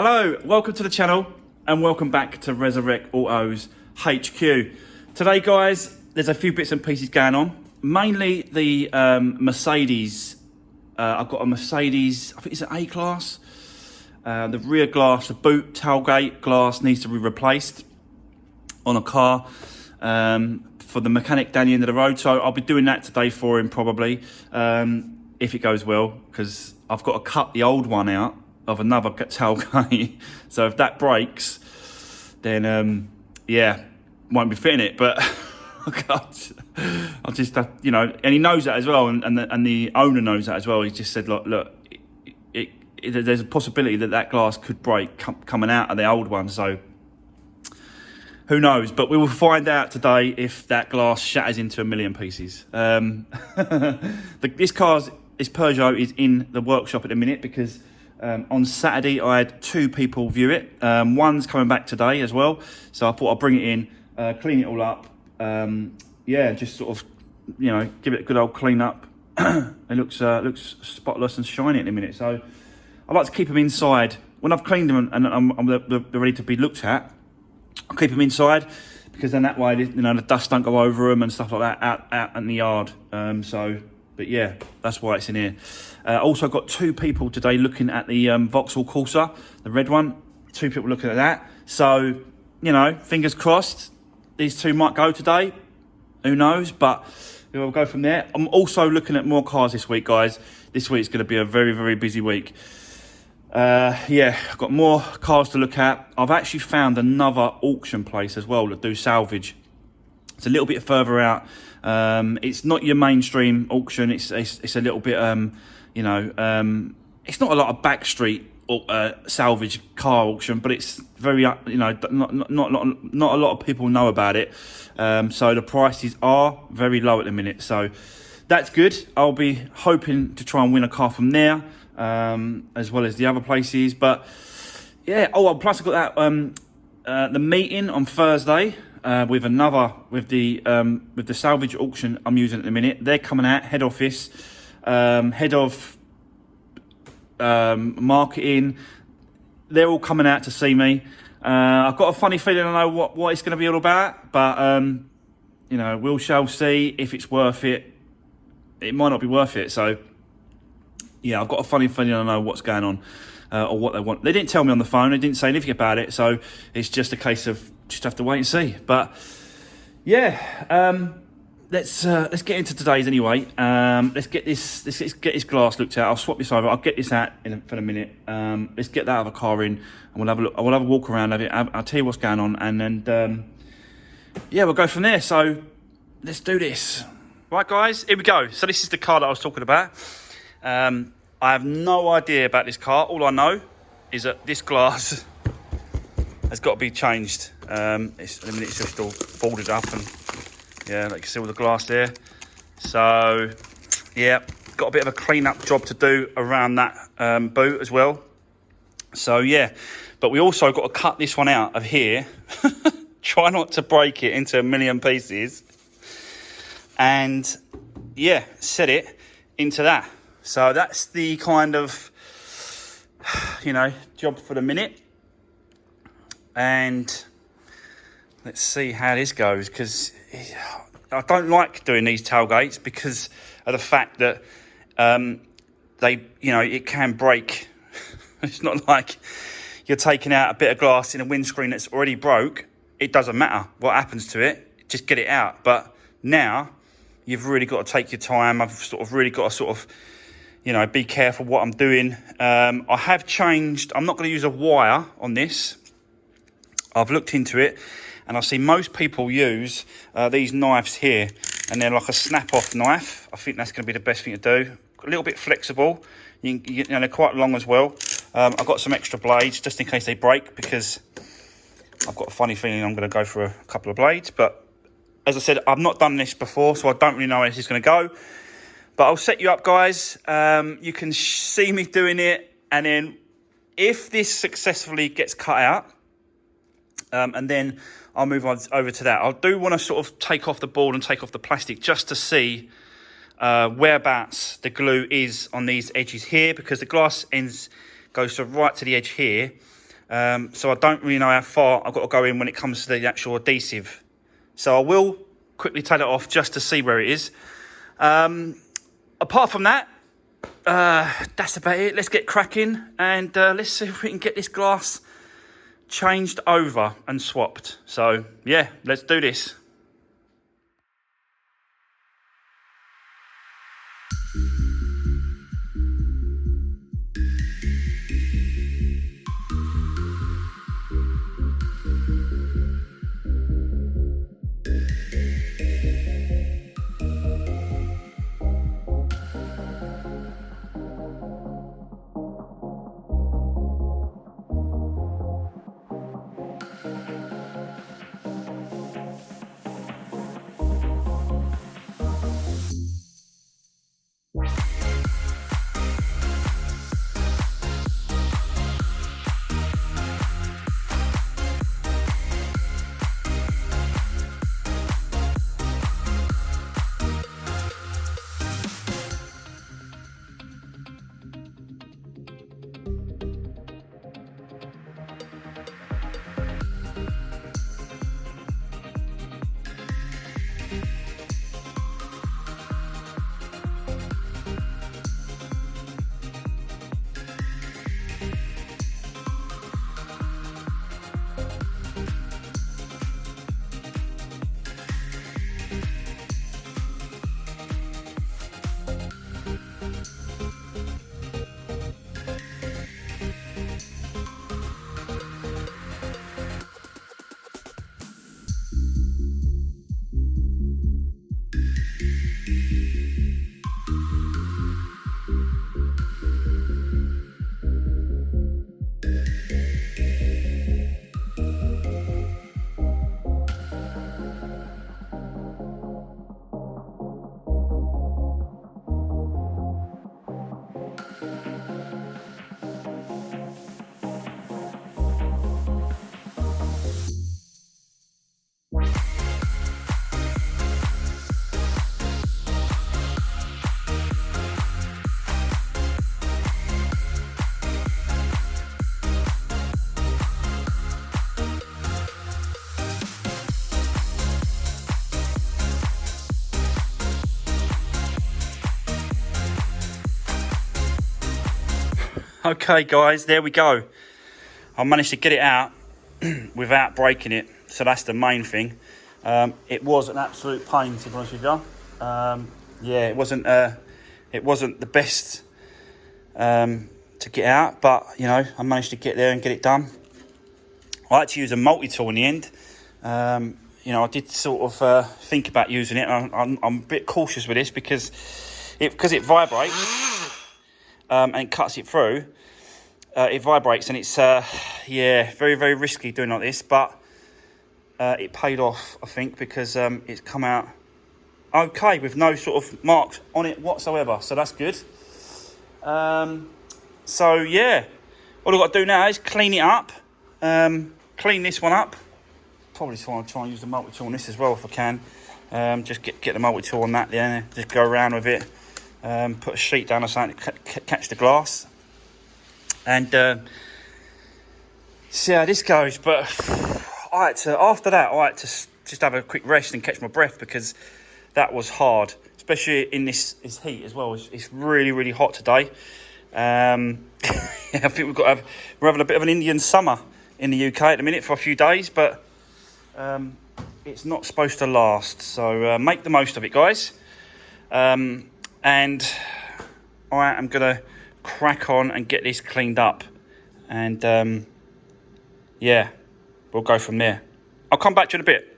Hello, welcome to the channel and welcome back to Resurrect Autos HQ. Today guys, there's a few bits and pieces going on. Mainly the Mercedes. I've got a Mercedes, I think it's an A-Class. The rear glass, the boot tailgate glass needs to be replaced on a car for the mechanic down the end of the road. So I'll be doing that today for him probably, if it goes well, because I've got to cut the old one out of another tailgate. So if that breaks, then yeah, won't be fitting it. But I'll just have, you know, and he knows that as well, and the owner knows that as well. He just said, look, there's a possibility that glass could break coming out of the old one. So who knows? But we will find out today if that glass shatters into a million pieces. This Peugeot is in the workshop at the minute because on Saturday I had two people view it. One's coming back today as well, so I thought I'd bring it in, clean it all up, yeah, just sort of, you know, give it a good old clean up. It looks spotless and shiny at the minute, so I like to keep them inside. When I've cleaned them and they're ready to be looked at, I'll keep them inside, because then that way, you know, the dust don't go over them and stuff like that out in the yard. But yeah, that's why it's in here. Also got two people today looking at the Vauxhall Corsa, the red one. Two people looking at that. So, you know, fingers crossed, these two might go today. Who knows? But we'll go from there. I'm also looking at more cars this week, guys. This week's going to be a very, very busy week. Yeah, I've got more cars to look at. I've actually found another auction place as well that do salvage. It's a little bit further out. It's not your mainstream auction. It's a little bit, you know, it's not a lot of backstreet salvage car auction, but it's very, you know, not a lot of people know about it. So the prices are very low at the minute. So that's good. I'll be hoping to try and win a car from there, as well as the other places. But yeah, oh, plus I've got that the meeting on Thursday. With the salvage auction I'm using at the minute. They're coming out, head office, head of marketing. They're all coming out to see me. I've got a funny feeling I know what it's going to be all about, but you know, we shall see if it's worth it. It might not be worth it. So yeah, I've got a funny feeling I know what's going on, or what they want. They didn't tell me on the phone. They didn't say anything about it. So it's just a case of just have to wait and see. But yeah, let's get into today's anyway. Let's get this glass looked at. I'll swap this over. I'll get this out for a minute. Let's get that other car in, and we'll have a look. We'll have a walk around of it. I'll tell you what's going on, and then yeah, we'll go from there. So let's do this. Right, guys, here we go. So this is the car that I was talking about. I have no idea about this car. All I know is that this glass has got to be changed. It's just all folded up, and yeah, like you see all the glass there. So yeah, got a bit of a clean up job to do around that boot as well. So yeah, but we also got to cut this one out of here. Try not to break it into a million pieces, and yeah, set it into that. So that's the kind of, you know, job for the minute. And let's see how this goes, because I don't like doing these tailgates because of the fact that they, you know, it can break. It's not like you're taking out a bit of glass in a windscreen that's already broke. It doesn't matter what happens to it, just get it out. But now you've really got to take your time. I've sort of really got to sort of, you know, be careful what I'm doing. I have changed. I'm not going to use a wire on this. I've looked into it, and I see most people use these knives here, and they're like a snap-off knife. I think that's going to be the best thing to do. A little bit flexible. You know, they're quite long as well. I've got some extra blades just in case they break, because I've got a funny feeling I'm going to go for a couple of blades. But as I said, I've not done this before, so I don't really know how this is going to go. But I'll set you up, guys. You can see me doing it, and then if this successfully gets cut out, and then I'll move on over to that. I do want to sort of take off the board and take off the plastic just to see whereabouts the glue is on these edges here, because the glass ends goes right to the edge here, So I don't really know how far I've got to go in when it comes to the actual adhesive. So I will quickly take it off just to see where it is. Apart from that, that's about it. Let's get cracking and let's see if we can get this glass changed over and swapped. So yeah, let's do this. Okay guys, there we go. I managed to get it out without breaking it, so that's the main thing. It was an absolute pain, to be honest with you. Yeah, it wasn't the best to get out, but you know, I managed to get there and get it done. I had to use a multi-tool in the end. You know, I did sort of think about using it. I'm a bit cautious with this because it vibrates and it cuts it through. It vibrates and it's yeah, very, very risky doing like this, but it paid off, I think, because it's come out okay with no sort of marks on it whatsoever, so that's good. So yeah, all I've got to do now is clean it up, clean this one up. Probably try and use the multi-tool on this as well if I can. Just get the multi-tool on that there, just go around with it, put a sheet down or something to catch the glass, and see how this goes. But after that I had to just have a quick rest and catch my breath, because that was hard, especially in this heat as well. It's really, really hot today. I think we're having a bit of an Indian summer in the UK at the minute for a few days, but it's not supposed to last, so make the most of it, guys. And I am gonna crack on and get this cleaned up, and yeah, we'll go from there. I'll come back to you in a bit.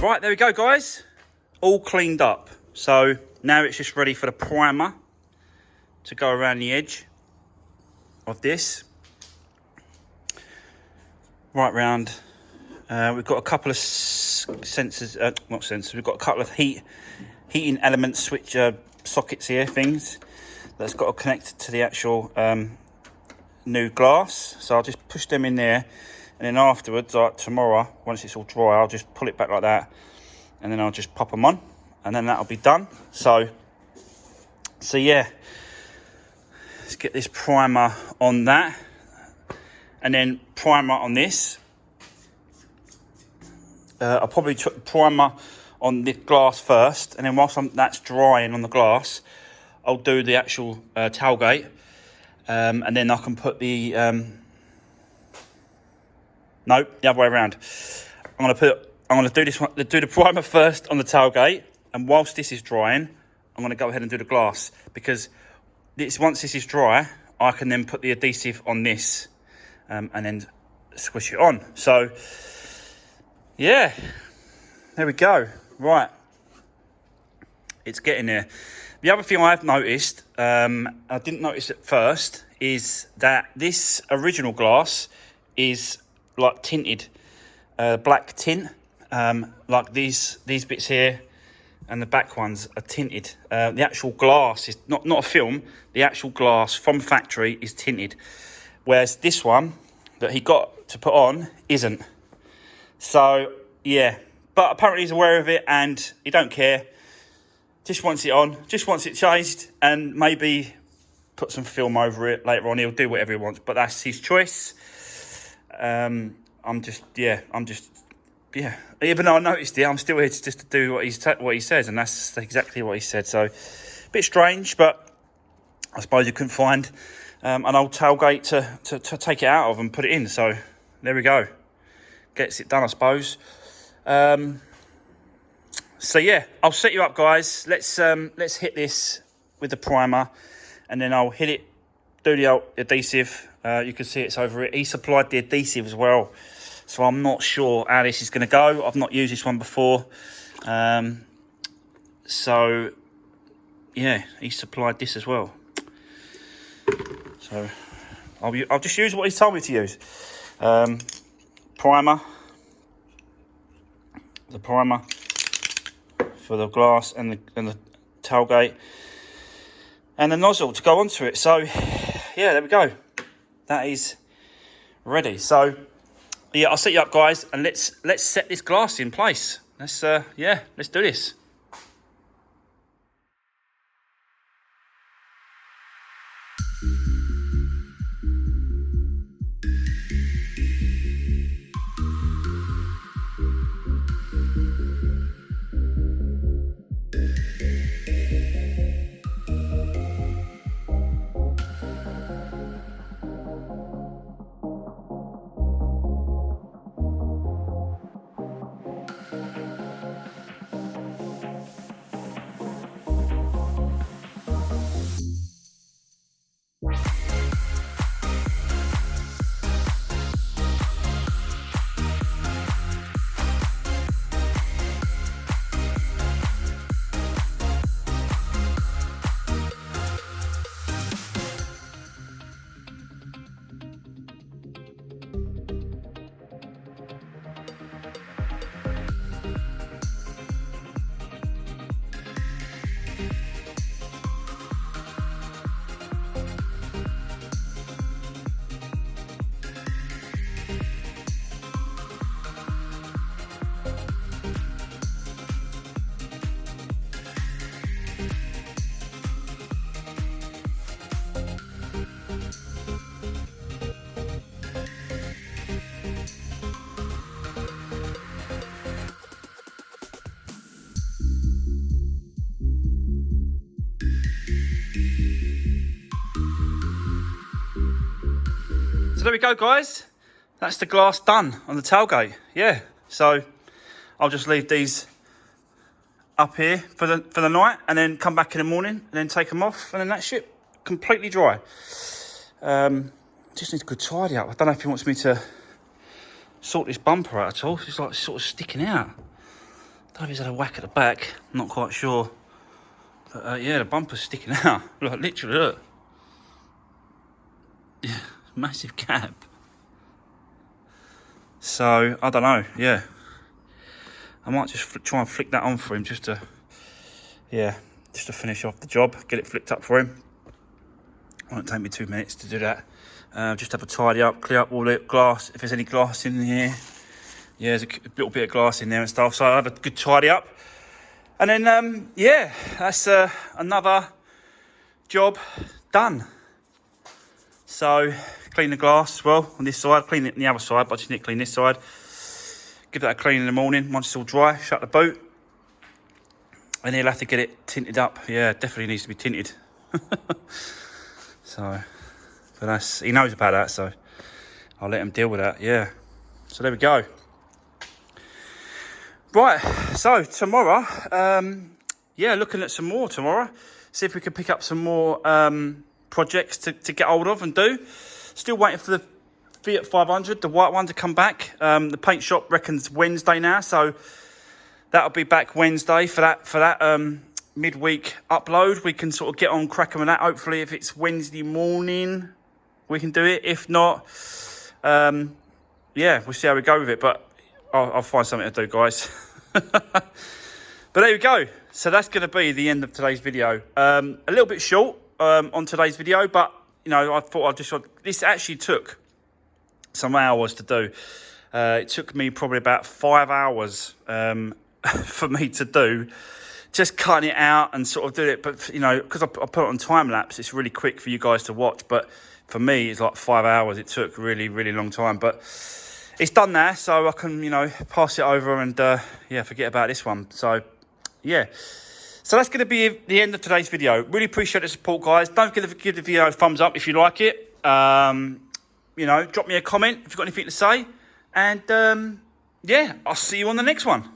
Right, there we go, guys. All cleaned up. So now it's just ready for the primer to go around the edge of this. Right round. We've got a couple of sensors, not sensors, we've got a couple of heating element switch sockets here, things that's got to connect to the actual new glass. So I'll just push them in there, and then afterwards, like tomorrow, once it's all dry, I'll just pull it back like that, and then I'll just pop them on, and then that'll be done. So yeah, let's get this primer on that, and then primer on this. I'll probably primer on the glass first, and then whilst that's drying on the glass, I'll do the actual tailgate, and then I can put the no, the other way around. I'm gonna do this one, do the primer first on the tailgate, and whilst this is drying, I'm gonna go ahead and do the glass, because once this is dry, I can then put the adhesive on this, and then squish it on. So yeah, there we go. Right, it's getting there. The other thing I've noticed, I didn't notice at first, is that this original glass is like tinted, black tint, like these bits here and the back ones are tinted. The actual glass is not a film, the actual glass from factory is tinted, whereas this one that he got to put on isn't. So yeah, but apparently he's aware of it and he don't care. Just wants it on, just wants it changed, and maybe put some film over it later on. He'll do whatever he wants, but that's his choice. Even though I noticed it, I'm still here just to do what he says, and that's exactly what he said. So, a bit strange, but I suppose you couldn't find an old tailgate to take it out of and put it in. So, there we go. Gets it done, I suppose. So yeah, I'll set you up, guys. Let's hit this with the primer, and then I'll hit it, do the adhesive. You can see it's over it. He supplied the adhesive as well, so I'm not sure how this is going to go. I've not used this one before, so yeah, he supplied this as well. So I'll just use what he's told me to use. Primer, the primer for the glass and the tailgate, and the nozzle to go onto it. So yeah, there we go. That is ready. So yeah, I'll set you up, guys, and let's set this glass in place. Let's do this. So there we go, guys. That's the glass done on the tailgate. Yeah. So I'll just leave these up here for the night, and then come back in the morning, and then take them off, and then that's it, completely dry. Just needs a good tidy up. I don't know if he wants me to sort this bumper out at all. It's like sort of sticking out. don't know if he's had a whack at the back. I'm not quite sure. But yeah, the bumper's sticking out. Look, literally, look. Yeah, massive gap. So, I don't know, yeah. I might just try and flick that on for him just to finish off the job. Get it flicked up for him. Won't take me 2 minutes to do that. Just have a tidy up, clear up all the glass. If there's any glass in here. Yeah, there's a little bit of glass in there and stuff. So I'll have a good tidy up. And then, yeah, that's another job done. So, clean the glass as well on this side. Clean it on the other side, but I just need to clean this side. Give that a clean in the morning. Once it's all dry, shut the boot. And he'll have to get it tinted up. Yeah, definitely needs to be tinted. So, but he knows about that, so I'll let him deal with that, yeah. So there we go. Right, so tomorrow, yeah, looking at some more tomorrow. See if we can pick up some more projects to get hold of and do. Still waiting for the Fiat 500, the white one, to come back. The paint shop reckons Wednesday now, so that'll be back Wednesday for that midweek upload. We can sort of get on cracking with that. Hopefully, if it's Wednesday morning, we can do it. If not, yeah, we'll see how we go with it. But I'll find something to do, guys. But there we go. So that's going to be the end of today's video. A little bit short on today's video, but you know, I thought this actually took some hours to do. It took me probably about 5 hours for me to do, just cutting it out and sort of do it. But you know, because I put it on time lapse, it's really quick for you guys to watch. But for me, it's like 5 hours. It took really, really long time. But it's done now, so I can, you know, pass it over and yeah, forget about this one. So yeah. So that's going to be the end of today's video. Really appreciate the support, guys. Don't forget to give the video a thumbs up if you like it. You know, drop me a comment if you've got anything to say. And yeah, I'll see you on the next one.